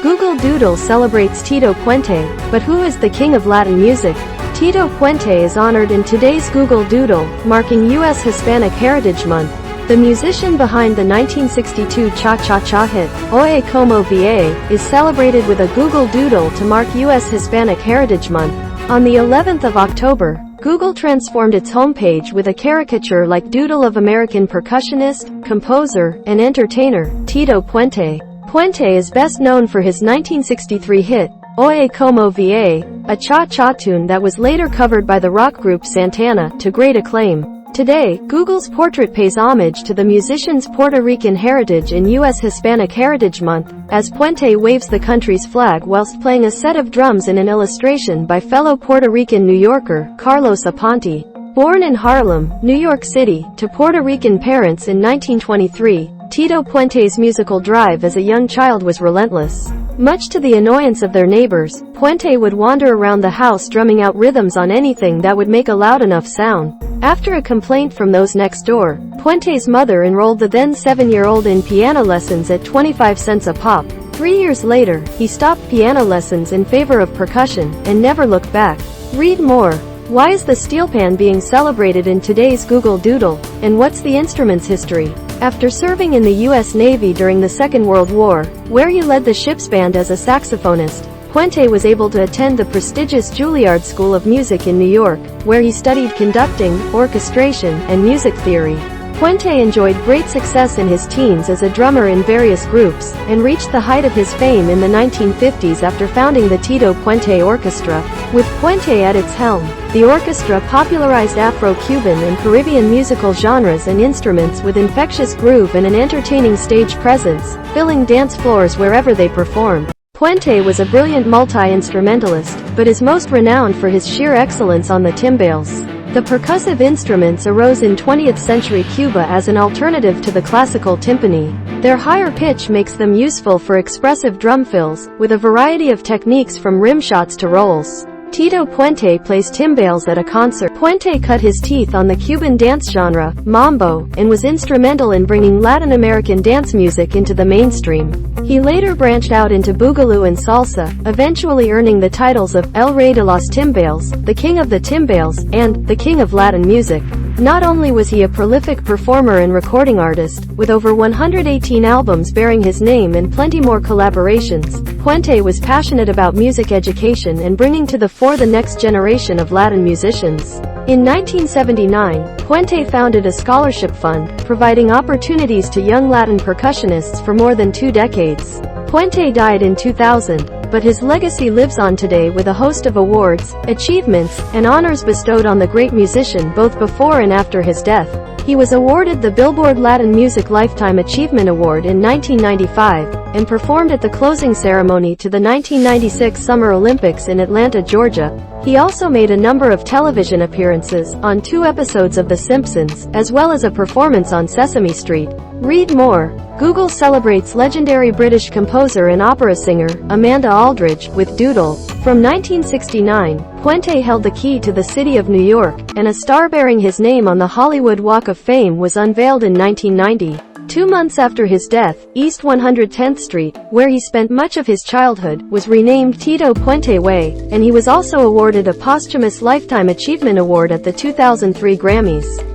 Google Doodle celebrates Tito Puente, but who is the king of Latin music? Tito Puente is honored in today's Google Doodle, marking US Hispanic Heritage Month. The musician behind the 1962 cha-cha-chá hit, Oye Cómo Va, is celebrated with a Google Doodle to mark US Hispanic Heritage Month. On the 11th of October, Google transformed its homepage with a caricature-like Doodle of American percussionist, composer, and entertainer, Tito Puente. Puente is best known for his 1963 hit, Oye Cómo Va, a cha-cha tune that was later covered by the rock group Santana, to great acclaim. Today, Google's portrait pays homage to the musician's Puerto Rican heritage in US Hispanic Heritage Month, as Puente waves the country's flag whilst playing a set of drums in an illustration by fellow Puerto Rican New Yorker, Carlos Aponte. Born in Harlem, New York City, to Puerto Rican parents in 1923, Tito Puente's musical drive as a young child was relentless. Much to the annoyance of their neighbors, Puente would wander around the house drumming out rhythms on anything that would make a loud enough sound. After a complaint from those next door, Puente's mother enrolled the then 7-year-old in piano lessons at 25 cents a pop. 3 years later, he stopped piano lessons in favor of percussion, and never looked back. Read more. Why is the steelpan being celebrated in today's Google Doodle, and what's the instrument's history? After serving in the U.S. Navy during the Second World War, where he led the ship's band as a saxophonist, Puente was able to attend the prestigious Juilliard School of Music in New York, where he studied conducting, orchestration, and music theory. Puente enjoyed great success in his teens as a drummer in various groups, and reached the height of his fame in the 1950s after founding the Tito Puente Orchestra. With Puente at its helm, the orchestra popularized Afro-Cuban and Caribbean musical genres and instruments with infectious groove and an entertaining stage presence, filling dance floors wherever they performed. Puente was a brilliant multi-instrumentalist, but is most renowned for his sheer excellence on the timbales. The percussive instruments arose in 20th century Cuba as an alternative to the classical timpani. Their higher pitch makes them useful for expressive drum fills, with a variety of techniques from rim shots to rolls. Tito Puente plays timbales at a concert. Puente cut his teeth on the Cuban dance genre, mambo, and was instrumental in bringing Latin American dance music into the mainstream. He later branched out into boogaloo and salsa, eventually earning the titles of El Rey de los Timbales, the King of the Timbales, and the King of Latin Music. Not only was he a prolific performer and recording artist, with over 118 albums bearing his name and plenty more collaborations, Puente was passionate about music education and bringing to the fore the next generation of Latin musicians. In 1979, Puente founded a scholarship fund, providing opportunities to young Latin percussionists for more than 2 decades. Puente died in 2000, but his legacy lives on today with a host of awards, achievements, and honors bestowed on the great musician both before and after his death. He was awarded the Billboard Latin Music Lifetime Achievement Award in 1995, and performed at the closing ceremony to the 1996 Summer Olympics in Atlanta, Georgia. He also made a number of television appearances, on 2 episodes of The Simpsons, as well as a performance on Sesame Street. Read more. Google celebrates legendary British composer and opera singer, Amanda Aldridge, with Doodle. From 1969, Puente held the key to the city of New York, and a star bearing his name on the Hollywood Walk of Fame was unveiled in 1990. 2 months after his death, East 110th Street, where he spent much of his childhood, was renamed Tito Puente Way, and he was also awarded a posthumous Lifetime Achievement Award at the 2003 Grammys.